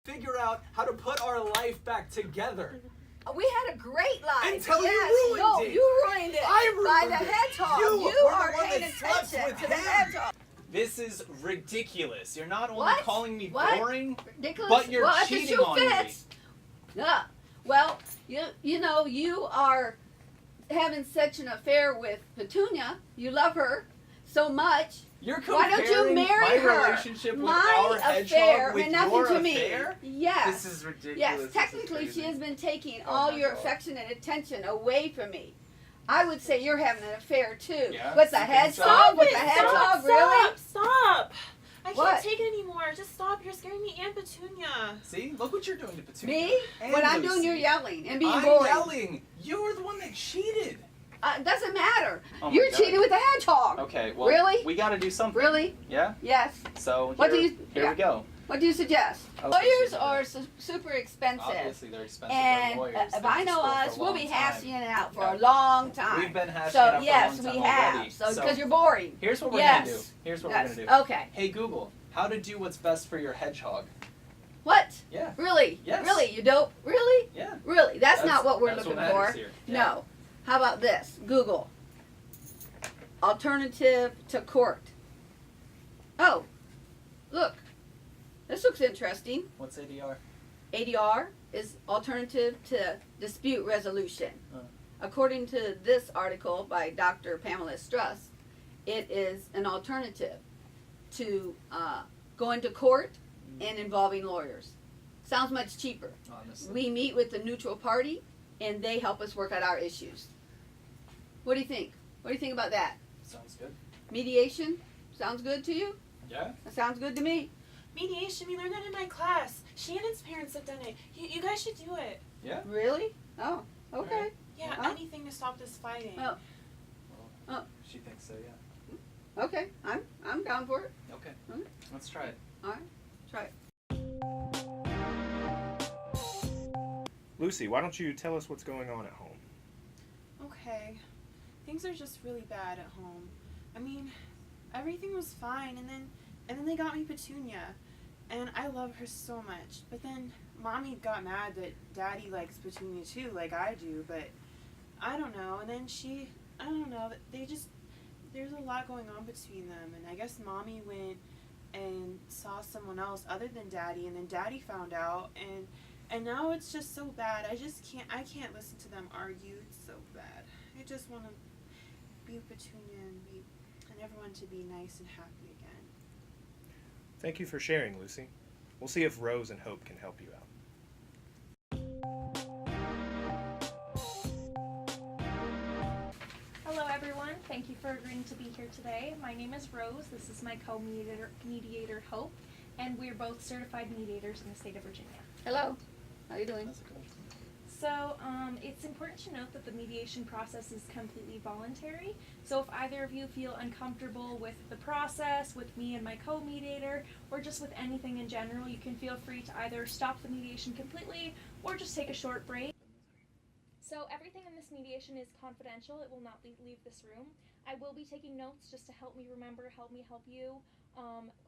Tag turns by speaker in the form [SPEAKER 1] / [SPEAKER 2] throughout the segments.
[SPEAKER 1] figure out how to put our life back together.
[SPEAKER 2] We had a great life.
[SPEAKER 1] Until you
[SPEAKER 2] yes.
[SPEAKER 1] ruined
[SPEAKER 2] no,
[SPEAKER 1] it.
[SPEAKER 2] you ruined it.
[SPEAKER 1] I ruined
[SPEAKER 2] By the
[SPEAKER 1] it.
[SPEAKER 2] hedgehog.
[SPEAKER 1] You were the
[SPEAKER 2] are
[SPEAKER 1] one
[SPEAKER 2] paying
[SPEAKER 1] that slept
[SPEAKER 2] attention
[SPEAKER 1] with
[SPEAKER 2] to the
[SPEAKER 1] him.
[SPEAKER 2] hedgehog.
[SPEAKER 1] This is ridiculous. You're not only
[SPEAKER 2] What?
[SPEAKER 1] calling me
[SPEAKER 2] What?
[SPEAKER 1] boring,
[SPEAKER 2] Ridiculous.
[SPEAKER 1] but you're
[SPEAKER 2] well, if the
[SPEAKER 1] cheating
[SPEAKER 2] shoe
[SPEAKER 1] on me.
[SPEAKER 2] fits. Yeah. Well, you know, you are having such an affair with Petunia. You love her so much.
[SPEAKER 1] You're
[SPEAKER 2] Why don't you
[SPEAKER 1] comparing
[SPEAKER 2] marry
[SPEAKER 1] my
[SPEAKER 2] her?
[SPEAKER 1] relationship with
[SPEAKER 2] My
[SPEAKER 1] our
[SPEAKER 2] affair
[SPEAKER 1] hedgehog with
[SPEAKER 2] meant nothing
[SPEAKER 1] your
[SPEAKER 2] to me.
[SPEAKER 1] affair?
[SPEAKER 2] Yes.
[SPEAKER 1] This is ridiculous.
[SPEAKER 2] Yes,
[SPEAKER 1] This is
[SPEAKER 2] technically she
[SPEAKER 1] crazy.
[SPEAKER 2] has been taking
[SPEAKER 1] Oh
[SPEAKER 2] all
[SPEAKER 1] my
[SPEAKER 2] your
[SPEAKER 1] God.
[SPEAKER 2] affectionate attention away from me. I would say you're having an affair too.
[SPEAKER 1] Yeah,
[SPEAKER 2] With the
[SPEAKER 1] you think so?
[SPEAKER 2] hedgehog? With the
[SPEAKER 1] Stop,
[SPEAKER 2] hedgehog?
[SPEAKER 3] Stop,
[SPEAKER 2] Really?
[SPEAKER 3] Stop! I
[SPEAKER 2] What?
[SPEAKER 3] can't take it anymore. Just stop. You're scaring me and Petunia.
[SPEAKER 1] See? Look what you're doing to Petunia.
[SPEAKER 2] Me?
[SPEAKER 1] And
[SPEAKER 2] When I'm
[SPEAKER 1] Lucy.
[SPEAKER 2] doing, you're yelling and being
[SPEAKER 1] I'm
[SPEAKER 2] boring.
[SPEAKER 1] yelling. You're the one that cheated.
[SPEAKER 2] Doesn't matter.
[SPEAKER 1] Oh my
[SPEAKER 2] You're
[SPEAKER 1] God.
[SPEAKER 2] cheating with the hedgehog.
[SPEAKER 1] Okay, well,
[SPEAKER 2] Really?
[SPEAKER 1] we got to do something.
[SPEAKER 2] Really?
[SPEAKER 1] Yeah?
[SPEAKER 2] Yes.
[SPEAKER 1] So
[SPEAKER 2] What do
[SPEAKER 1] here,
[SPEAKER 2] you-
[SPEAKER 1] here
[SPEAKER 2] yeah.
[SPEAKER 1] we go.
[SPEAKER 2] What do you suggest?
[SPEAKER 1] Oh,
[SPEAKER 2] Lawyers
[SPEAKER 1] super
[SPEAKER 2] are
[SPEAKER 1] expensive.
[SPEAKER 2] super expensive.
[SPEAKER 1] Obviously, they're expensive.
[SPEAKER 2] And
[SPEAKER 1] They're lawyers.
[SPEAKER 2] if
[SPEAKER 1] They've
[SPEAKER 2] I
[SPEAKER 1] been
[SPEAKER 2] know
[SPEAKER 1] school for
[SPEAKER 2] us,
[SPEAKER 1] a
[SPEAKER 2] we'll
[SPEAKER 1] long
[SPEAKER 2] be
[SPEAKER 1] time.
[SPEAKER 2] hashing it out for
[SPEAKER 1] Yeah.
[SPEAKER 2] a long time.
[SPEAKER 1] We've been hashing
[SPEAKER 2] so,
[SPEAKER 1] it out for
[SPEAKER 2] yes,
[SPEAKER 1] a long
[SPEAKER 2] we
[SPEAKER 1] time
[SPEAKER 2] have.
[SPEAKER 1] already.
[SPEAKER 2] So, because you're boring.
[SPEAKER 1] Here's what we're
[SPEAKER 2] yes.
[SPEAKER 1] going to do. Here's what
[SPEAKER 2] yes.
[SPEAKER 1] we're going to do.
[SPEAKER 2] Okay.
[SPEAKER 1] Hey, Google, how to do what's best for your hedgehog.
[SPEAKER 2] What?
[SPEAKER 1] Yeah.
[SPEAKER 2] Really?
[SPEAKER 1] Yes.
[SPEAKER 2] Really? You don't? Really?
[SPEAKER 1] Yeah.
[SPEAKER 2] Really? That's not what we're
[SPEAKER 1] that's
[SPEAKER 2] looking
[SPEAKER 1] matters
[SPEAKER 2] for.
[SPEAKER 1] here. Yeah.
[SPEAKER 2] No. How about this? Google. Alternative to court. Oh, look. This looks interesting.
[SPEAKER 1] What's ADR?
[SPEAKER 2] ADR is alternative to dispute resolution. According to this article by Dr. Pamela Struss, it is an alternative to going to court and involving lawyers. Sounds much cheaper.
[SPEAKER 1] Honestly.
[SPEAKER 2] We meet with the neutral party and they help us work out our issues. What do you think? What do you think about that?
[SPEAKER 1] Sounds good.
[SPEAKER 2] Mediation? Sounds good to you?
[SPEAKER 1] Yeah?
[SPEAKER 2] That sounds good to me.
[SPEAKER 3] Mediation, we learned that in my class. Shannon's parents have done it. You guys should do it.
[SPEAKER 1] Yeah?
[SPEAKER 2] Really? Oh, okay.
[SPEAKER 1] Alright.
[SPEAKER 3] Yeah,
[SPEAKER 2] Huh?
[SPEAKER 3] anything to stop this fighting.
[SPEAKER 2] Oh.
[SPEAKER 1] Well,
[SPEAKER 2] Oh.
[SPEAKER 1] she thinks so, yeah.
[SPEAKER 2] Okay, I'm down for it.
[SPEAKER 1] Okay.
[SPEAKER 2] Hmm?
[SPEAKER 1] Let's try it.
[SPEAKER 2] All right, try it.
[SPEAKER 4] Lucy, why don't you tell us what's going on at home?
[SPEAKER 3] Okay. Things are just really bad at home. I mean, everything was fine, and then they got me Petunia, and I love her so much. But then Mommy got mad that Daddy likes Petunia too, like I do. But I don't know. And then I don't know. There's a lot going on between them, and I guess Mommy went and saw someone else other than Daddy, and then Daddy found out, and now it's just so bad. I can't listen to them argue. It's so bad. I just want to be with Petunia and everyone to be nice and happy again.
[SPEAKER 4] Thank you for sharing, Lucy. We'll see if Rose and Hope can help you out.
[SPEAKER 5] Hello everyone, thank you for agreeing to be here today. My name is Rose, this is my co-mediator Hope, and we're both certified mediators in the state of Virginia.
[SPEAKER 2] Hello, how you doing?
[SPEAKER 1] That's good.
[SPEAKER 5] So it's important to note that the mediation process is completely voluntary, so if either of you feel uncomfortable with the process, with me and my co-mediator, or just with anything in general, you can feel free to either stop the mediation completely or just take a short break. So everything in this mediation is confidential. It will not leave this room. I will be taking notes just to help me remember, help me help you,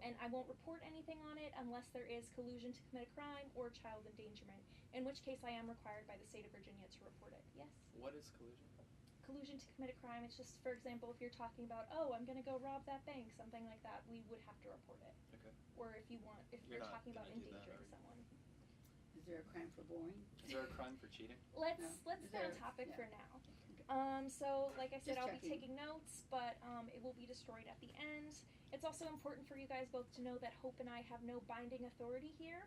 [SPEAKER 5] and I won't report anything on it unless there is collusion to commit a crime or child endangerment, in which case I am required by the state of Virginia to report it. Yes?
[SPEAKER 1] What is collusion?
[SPEAKER 5] Collusion to commit a crime, it's just, for example, if you're talking about, oh, I'm going to go rob that bank, something like that, we would have to report it.
[SPEAKER 1] Okay.
[SPEAKER 5] Or if you're
[SPEAKER 1] You're not
[SPEAKER 5] talking about
[SPEAKER 1] gonna do that,
[SPEAKER 5] endangering
[SPEAKER 1] are you?
[SPEAKER 5] someone.
[SPEAKER 2] Is there a crime for boring?
[SPEAKER 1] Is there a crime for cheating?
[SPEAKER 5] Let's
[SPEAKER 2] No. Is
[SPEAKER 5] stay on
[SPEAKER 2] there-
[SPEAKER 5] topic
[SPEAKER 2] yeah.
[SPEAKER 5] for now. So like I said,
[SPEAKER 2] Just
[SPEAKER 5] I'll
[SPEAKER 2] checking.
[SPEAKER 5] be taking notes, but it will be destroyed at the end. It's also important for you guys both to know that Hope and I have no binding authority here.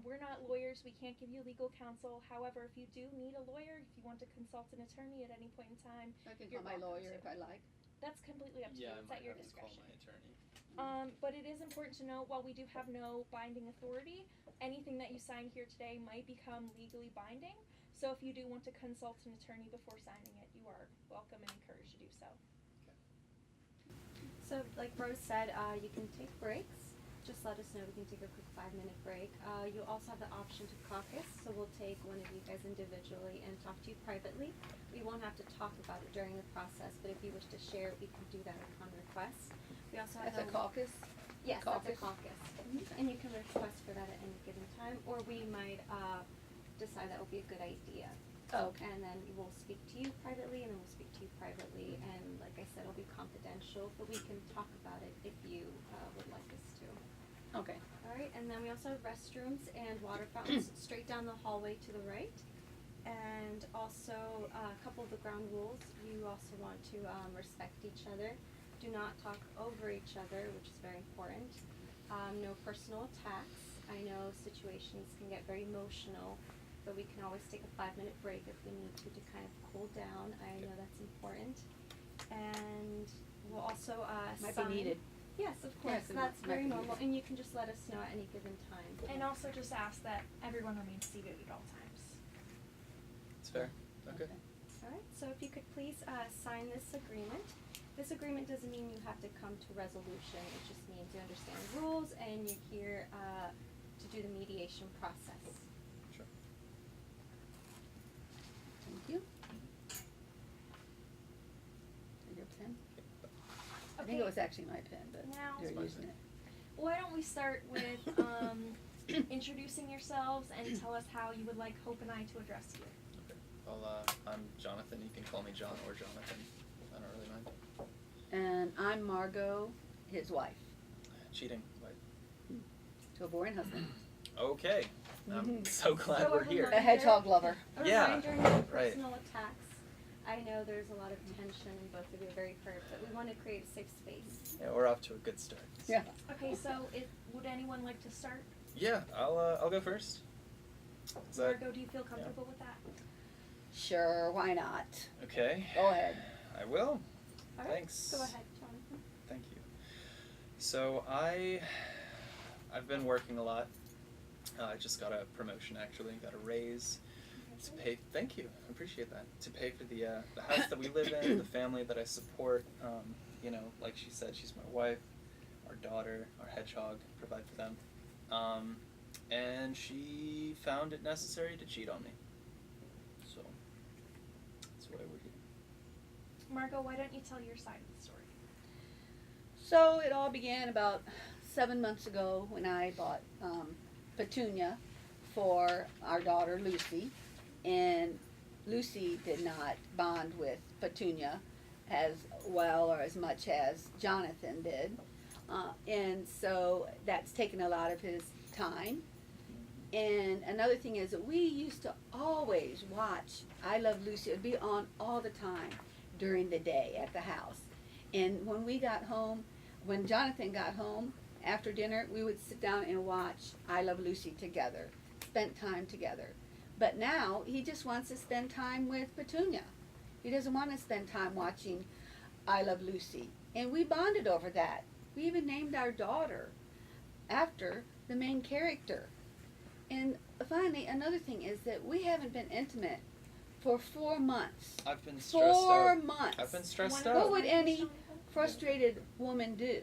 [SPEAKER 5] We're not lawyers, we can't give you legal counsel. However, if you do need a lawyer, if you want to consult an attorney at any point in time,
[SPEAKER 2] I can
[SPEAKER 5] You're
[SPEAKER 2] call my
[SPEAKER 5] welcome
[SPEAKER 2] lawyer
[SPEAKER 5] to.
[SPEAKER 2] if I like.
[SPEAKER 5] that's completely up to you. It's at your discretion.
[SPEAKER 1] attorney.
[SPEAKER 5] But it is important to note, while we do have no binding authority, anything that you sign here today might become legally binding. So if you do want to consult an attorney before signing it, you are welcome and encouraged to do so.
[SPEAKER 6] So like Rose said, you can take breaks. Just let us know. We can take a quick 5-minute break. You also have the option to caucus, so we'll take one of you guys individually and talk to you privately. We won't have to talk about it during the process, but if you wish to share it, we can do that upon request. We also have
[SPEAKER 2] That's a caucus?
[SPEAKER 6] Yes,
[SPEAKER 2] Caucus?
[SPEAKER 6] that's a caucus. And you can request for that at any given time, or we might decide that would be a good idea.
[SPEAKER 2] Oh, okay.
[SPEAKER 6] And then we'll speak to you privately, and then we'll speak to you privately, and like I said, it'll be confidential, but we can talk about it if you would like us to.
[SPEAKER 2] Okay.
[SPEAKER 6] Alright, and then we also have restrooms and water fountains straight down the hallway to the right. And also, a couple of the ground rules, you also want to respect each other. Do not talk over each other, which is very important. No personal attacks. I know situations can get very emotional, but we can always take a 5-minute break if we need to kind of cool down. I know that's important. And we'll also
[SPEAKER 2] Might
[SPEAKER 6] sign.
[SPEAKER 2] be needed.
[SPEAKER 6] Yes, of course.
[SPEAKER 2] Yes, it
[SPEAKER 6] That's
[SPEAKER 2] might
[SPEAKER 6] very
[SPEAKER 2] be
[SPEAKER 6] normal,
[SPEAKER 2] needed.
[SPEAKER 6] and you can just let us know at any given time.
[SPEAKER 5] And also just ask that everyone remains seated at all times.
[SPEAKER 1] It's fair. Okay.
[SPEAKER 6] Alright, so if you could please sign this agreement. This agreement doesn't mean you have to come to resolution, it just means you understand the rules and you're here to do the mediation process.
[SPEAKER 1] Sure.
[SPEAKER 2] Thank you. Your pen? I think it was actually my pen, but
[SPEAKER 5] Now-
[SPEAKER 2] you're
[SPEAKER 1] It's my
[SPEAKER 2] using
[SPEAKER 1] pen.
[SPEAKER 2] it.
[SPEAKER 5] Why don't we start with introducing yourselves and tell us how you would like Hope and I to address you.
[SPEAKER 1] Okay. Well, I'm Jonathan. You can call me John or Jonathan. I don't really mind.
[SPEAKER 2] And I'm Margot, his wife,
[SPEAKER 1] Cheating. Like,
[SPEAKER 2] to a boring husband.
[SPEAKER 1] okay. I'm so glad
[SPEAKER 5] So
[SPEAKER 1] we're
[SPEAKER 5] a
[SPEAKER 1] here.
[SPEAKER 2] A hedgehog lover.
[SPEAKER 6] A
[SPEAKER 1] Yeah,
[SPEAKER 6] reminder, no
[SPEAKER 1] right.
[SPEAKER 6] personal attacks. I know there's a lot of tension and both of you are very hurt, but we want to create a safe space.
[SPEAKER 1] Yeah, we're off to a good start.
[SPEAKER 2] Yeah.
[SPEAKER 5] Okay, so would anyone like to start?
[SPEAKER 1] Yeah, I'll go first. Is that
[SPEAKER 5] Margot, do you feel comfortable with that?
[SPEAKER 2] Sure, why not?
[SPEAKER 1] okay?
[SPEAKER 2] Go ahead.
[SPEAKER 1] I will.
[SPEAKER 6] Alright,
[SPEAKER 1] Thanks.
[SPEAKER 6] go ahead, Jonathan.
[SPEAKER 1] Thank you. So I've been working a lot. I just got a promotion actually, got a raise to pay. Thank you, I appreciate that. To pay for the house that we live in, the family that I support. You know, like she said, she's my wife, our daughter, our hedgehog. Provide for them. And she found it necessary to cheat on me. So that's why we're here.
[SPEAKER 5] Margot, why don't you tell your side of the story?
[SPEAKER 2] So it all began about 7 months ago when I bought Petunia for our daughter Lucy, and Lucy did not bond with Petunia as well or as much as Jonathan did, and so that's taken a lot of his time. And another thing is that we used to always watch I Love Lucy. It would be on all the time during the day at the house. And when we got home, when Jonathan got home after dinner, we would sit down and watch I Love Lucy together, spent time together. But now he just wants to spend time with Petunia. He doesn't want to spend time watching I Love Lucy. And we bonded over that. We even named our daughter after the main character. And finally, another thing is that we haven't been intimate for 4 months.
[SPEAKER 1] I've been stressed
[SPEAKER 2] 4
[SPEAKER 1] out.
[SPEAKER 2] months.
[SPEAKER 1] I've been stressed
[SPEAKER 5] One of
[SPEAKER 1] out.
[SPEAKER 2] What would
[SPEAKER 5] those
[SPEAKER 2] any
[SPEAKER 5] Jonathan?
[SPEAKER 2] frustrated woman do?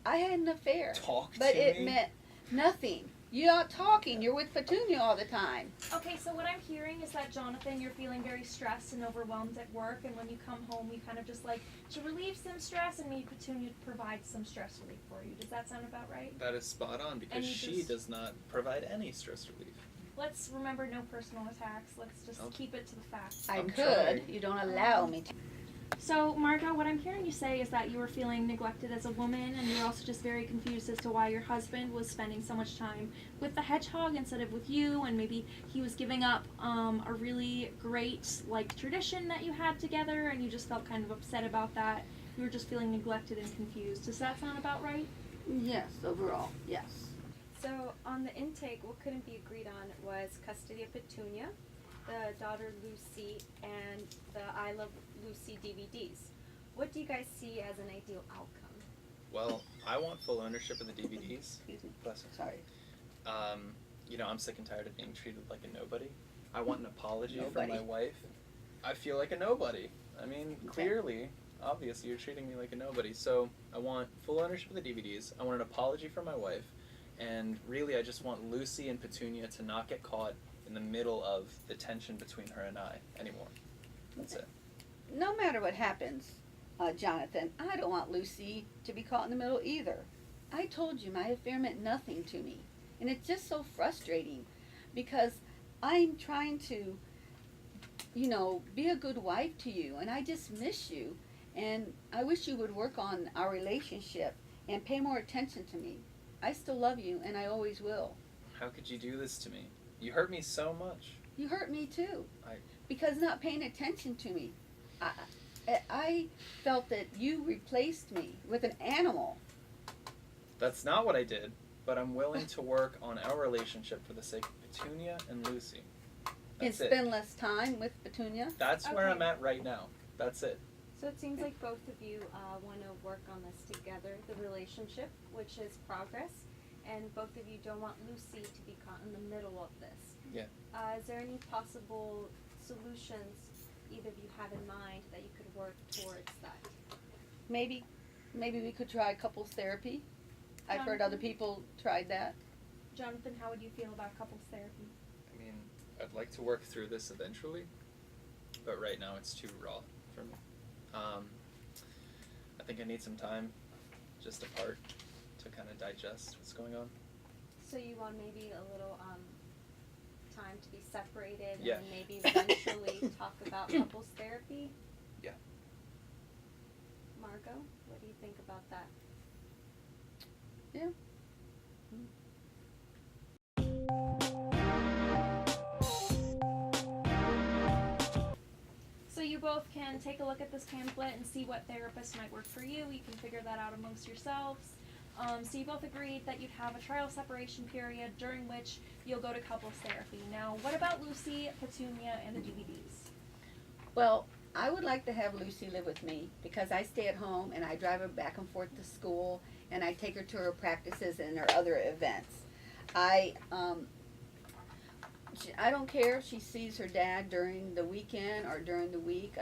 [SPEAKER 2] I had an affair,
[SPEAKER 1] Talk
[SPEAKER 2] but
[SPEAKER 1] to
[SPEAKER 2] it
[SPEAKER 1] me.
[SPEAKER 2] meant nothing. You're not talking. You're with Petunia all the time.
[SPEAKER 5] Okay, so what I'm hearing is that Jonathan, you're feeling very stressed and overwhelmed at work, and when you come home, you kind of just like to relieve some stress, and maybe Petunia provides some stress relief for you. Does that sound about right?
[SPEAKER 1] That is spot on because
[SPEAKER 5] And you
[SPEAKER 1] she
[SPEAKER 5] just-
[SPEAKER 1] does not provide any stress relief.
[SPEAKER 5] Let's remember no personal attacks. Let's just
[SPEAKER 1] Okay.
[SPEAKER 5] keep it to the facts.
[SPEAKER 2] I
[SPEAKER 1] I'm
[SPEAKER 2] could.
[SPEAKER 1] trying.
[SPEAKER 2] You don't allow me to.
[SPEAKER 5] So, Margot, what I'm hearing you say is that you were feeling neglected as a woman, and you're also just very confused as to why your husband was spending so much time with the hedgehog instead of with you, and maybe he was giving up a really great like tradition that you had together, and you just felt kind of upset about that. You were just feeling neglected and confused. Does that sound about right?
[SPEAKER 2] Yes, overall, yes.
[SPEAKER 6] So on the intake, what couldn't be agreed on was custody of Petunia, the daughter Lucy, and the I Love Lucy DVDs. What do you guys see as an ideal outcome?
[SPEAKER 1] Well, I want full ownership of the DVDs.
[SPEAKER 2] Excuse me.
[SPEAKER 1] Bless
[SPEAKER 2] Sorry.
[SPEAKER 1] you know, I'm sick and tired of being treated like a nobody. I want an apology
[SPEAKER 2] Nobody.
[SPEAKER 1] from my wife. I feel like a nobody. I mean, clearly, obviously, you're treating me like a nobody. So I want full ownership of the DVDs. I want an apology from my wife. And really, I just want Lucy and Petunia to not get caught in the middle of the tension between her and I anymore. That's it.
[SPEAKER 2] No matter what happens, Jonathan, I don't want Lucy to be caught in the middle either. I told you my affair meant nothing to me. And it's just so frustrating because I'm trying to, be a good wife to you, and I just miss you. And I wish you would work on our relationship and pay more attention to me. I still love you, and I always will.
[SPEAKER 1] How could you do this to me? You hurt me so much.
[SPEAKER 2] You hurt me too.
[SPEAKER 1] I-
[SPEAKER 2] Because not paying attention to me. I felt that you replaced me with an animal.
[SPEAKER 1] That's not what I did, but I'm willing to work on our relationship for the sake of Petunia and Lucy.
[SPEAKER 2] And
[SPEAKER 1] That's it.
[SPEAKER 2] spend less time with Petunia.
[SPEAKER 1] That's where
[SPEAKER 5] Okay.
[SPEAKER 1] I'm at right now. That's it.
[SPEAKER 6] So it seems like both of you want to work on this together, the relationship, which is progress, and both of you don't want Lucy to be caught in the middle of this.
[SPEAKER 1] Yeah.
[SPEAKER 6] Is there any possible solutions either of you have in mind that you could work towards that?
[SPEAKER 2] Maybe we could try couples therapy. I've heard other people tried that.
[SPEAKER 5] Jonathan, how would you feel about couples therapy?
[SPEAKER 1] I mean, I'd like to work through this eventually, but right now it's too raw for me. I think I need some time just apart to kind of digest what's going on.
[SPEAKER 6] So you want maybe a little time to be separated
[SPEAKER 1] Yeah.
[SPEAKER 6] and then maybe eventually talk about couples therapy?
[SPEAKER 1] Yeah.
[SPEAKER 6] Margot, what do you think about that?
[SPEAKER 2] Yeah.
[SPEAKER 5] So you both can take a look at this pamphlet and see what therapist might work for you. You can figure that out amongst yourselves. So you both agreed that you'd have a trial separation period during which you'll go to couples therapy. Now, what about Lucy, Petunia, and the DVDs?
[SPEAKER 2] Well, I would like to have Lucy live with me because I stay at home and I drive her back and forth to school and I take her to her practices and her other events. I don't care if she sees her dad during the weekend or during the week.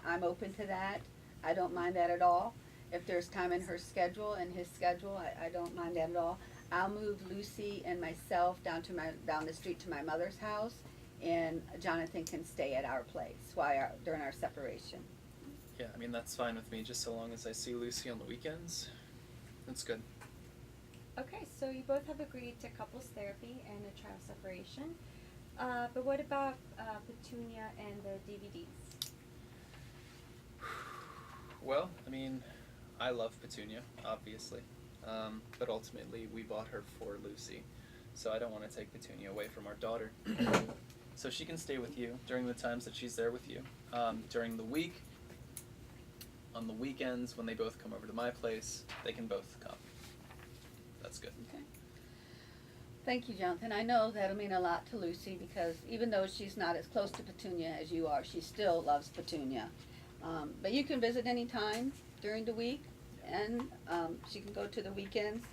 [SPEAKER 2] I'm open to that. I don't mind that at all. If there's time in her schedule and his schedule, I don't mind that at all. I'll move Lucy and myself down the street to my mother's house, and Jonathan can stay at our place during our separation.
[SPEAKER 1] Yeah, I mean, that's fine with me, just so long as I see Lucy on the weekends. That's good.
[SPEAKER 6] Okay, so you both have agreed to couples therapy and a trial separation. But what about Petunia and the DVDs?
[SPEAKER 1] Well, I mean, I love Petunia, obviously. But ultimately, we bought her for Lucy. So I don't want to take Petunia away from our daughter. So she can stay with you during the times that she's there with you. During the week, on the weekends, when they both come over to my place, they can both come. That's good.
[SPEAKER 2] Okay. Thank you, Jonathan. I know that'll mean a lot to Lucy because even though she's not as close to Petunia as you are, she still loves Petunia. But you can visit any time during the week, and she can go to the weekends.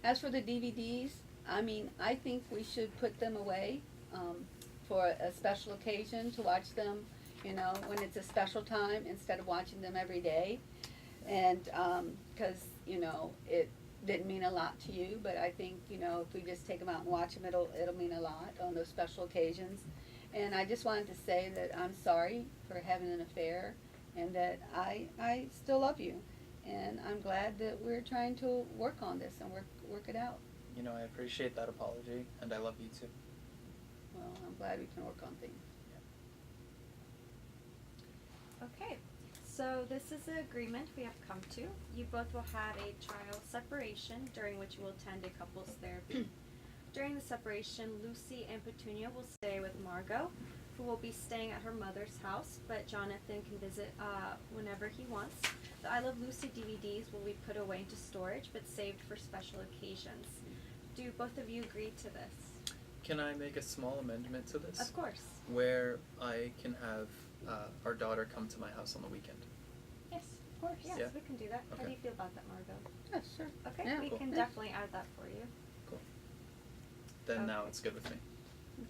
[SPEAKER 2] As for the DVDs, I mean, I think we should put them away for a special occasion to watch them, when it's a special time instead of watching them every day. And because, it didn't mean a lot to you, but I think, if we just take them out and watch them, it'll mean a lot on those special occasions. And I just wanted to say that I'm sorry for having an affair and that I still love you. And I'm glad that we're trying to work on this and work it out.
[SPEAKER 1] I appreciate that apology, and I love you too.
[SPEAKER 2] Well, I'm glad we can work on things.
[SPEAKER 6] Okay, so this is the agreement we have come to. You both will have a trial separation during which you will attend a couples therapy. During the separation, Lucy and Petunia will stay with Margot, who will be staying at her mother's house, but Jonathan can visit whenever he wants. The I Love Lucy DVDs will be put away into storage, but saved for special occasions. Do both of you agree to this?
[SPEAKER 1] Can I make a small amendment to this?
[SPEAKER 6] Of course.
[SPEAKER 1] Where I can have our daughter come to my house on the weekend.
[SPEAKER 5] Yes, of course.
[SPEAKER 6] Yes,
[SPEAKER 1] Yeah.
[SPEAKER 6] we can do that. How do
[SPEAKER 1] Okay.
[SPEAKER 6] you feel about that, Margot?
[SPEAKER 2] Yeah, sure.
[SPEAKER 6] Okay,
[SPEAKER 2] Yeah,
[SPEAKER 6] we
[SPEAKER 2] cool.
[SPEAKER 6] can
[SPEAKER 2] Yeah.
[SPEAKER 6] definitely add that for you.
[SPEAKER 1] Then now
[SPEAKER 6] Okay.
[SPEAKER 1] it's good with me.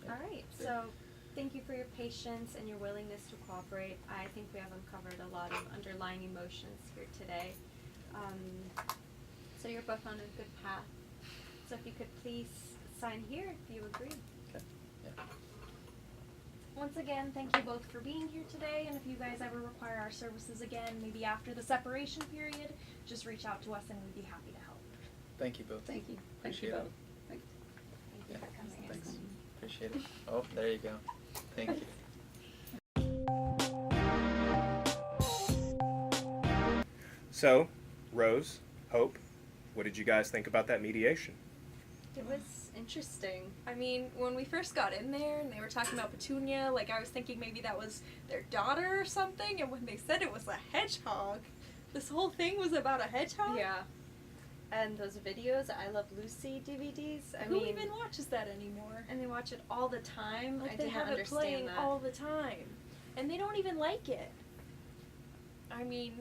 [SPEAKER 1] Yeah.
[SPEAKER 6] All right, so thank you for your patience and your willingness to cooperate. I think we have uncovered a lot of underlying emotions here today. So you're both on a good path. So if you could please sign here if you agree.
[SPEAKER 1] Okay. Yeah.
[SPEAKER 5] Once again, thank you both for being here today, and if you guys ever require our services again, maybe after the separation period, just reach out to us and we'd be happy to help.
[SPEAKER 1] Thank you both.
[SPEAKER 2] Thank you. Thank you
[SPEAKER 1] Appreciate it.
[SPEAKER 2] both. Thank
[SPEAKER 6] Thank you
[SPEAKER 1] Yeah,
[SPEAKER 6] for coming.
[SPEAKER 1] thanks. Appreciate it. Oh, there you go. Thank you.
[SPEAKER 4] So, Rose, Hope, what did you guys think about that mediation?
[SPEAKER 6] It was interesting.
[SPEAKER 5] I mean, when we first got in there and they were talking about Petunia, like I was thinking maybe that was their daughter or something, and when they said it was a hedgehog, this whole thing was about a hedgehog?
[SPEAKER 6] Yeah. And those videos, I Love Lucy DVDs.
[SPEAKER 5] Who even watches that anymore?
[SPEAKER 6] And they watch it all the time.
[SPEAKER 5] Like
[SPEAKER 6] I
[SPEAKER 5] they
[SPEAKER 6] didn't
[SPEAKER 5] have it
[SPEAKER 6] understand
[SPEAKER 5] playing
[SPEAKER 6] that.
[SPEAKER 5] all the time. And they don't even like it. I mean,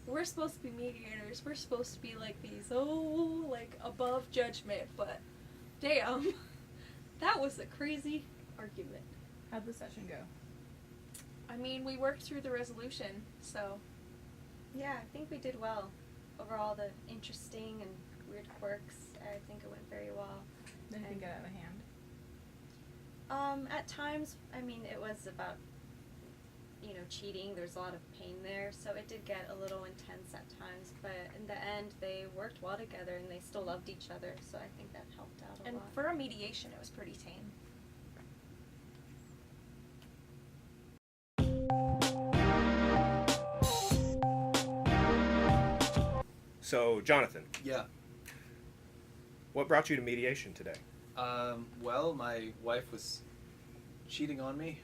[SPEAKER 5] we're supposed to be mediators. We're supposed to be like these, like above judgment, but damn, that was a crazy argument.
[SPEAKER 7] How'd the session go?
[SPEAKER 5] I mean, we worked through the resolution, so
[SPEAKER 6] Yeah, I think we did well. Overall, the interesting and weird quirks, I think it went very well.
[SPEAKER 7] Anything get out of hand?
[SPEAKER 6] At times, I mean, it was about, cheating. There's a lot of pain there, so it did get a little intense at times, but in the end, they worked well together and they still loved each other, so I think that helped out a
[SPEAKER 5] and
[SPEAKER 6] lot.
[SPEAKER 5] for a mediation, it was pretty tame.
[SPEAKER 4] So, Jonathan,
[SPEAKER 1] Yeah.
[SPEAKER 4] what brought you to mediation today?
[SPEAKER 1] Well, my wife was cheating on me.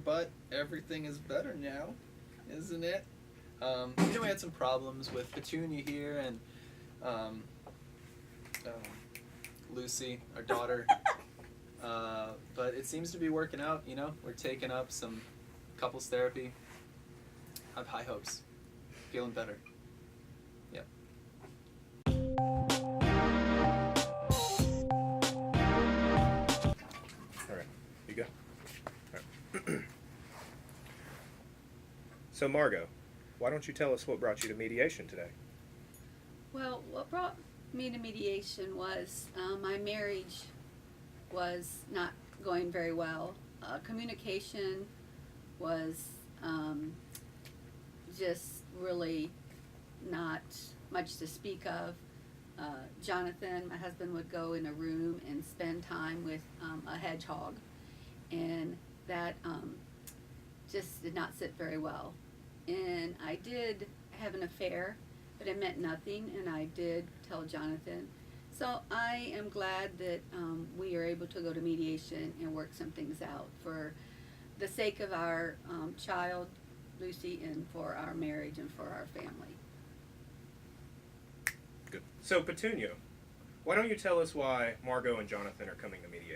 [SPEAKER 1] But everything is better now, isn't it? We had some problems with Petunia here and Lucy, our daughter. But it seems to be working out, We're taking up some couples therapy. I have high hopes. Feeling better. Yep.
[SPEAKER 4] All right, you go. All right. So, Margot, why don't you tell us what brought you to mediation today?
[SPEAKER 2] Well, what brought me to mediation was my marriage was not going very well. Communication was just really not much to speak of. Jonathan, my husband, would go in a room and spend time with a hedgehog, and that just did not sit very well. And I did have an affair, but it meant nothing, and I did tell Jonathan. So I am glad that we are able to go to mediation and work some things out for the sake of our child, Lucy, and for our marriage and for our family.
[SPEAKER 4] Good. So, Petunia, why don't you tell us why Margot and Jonathan are coming to mediation?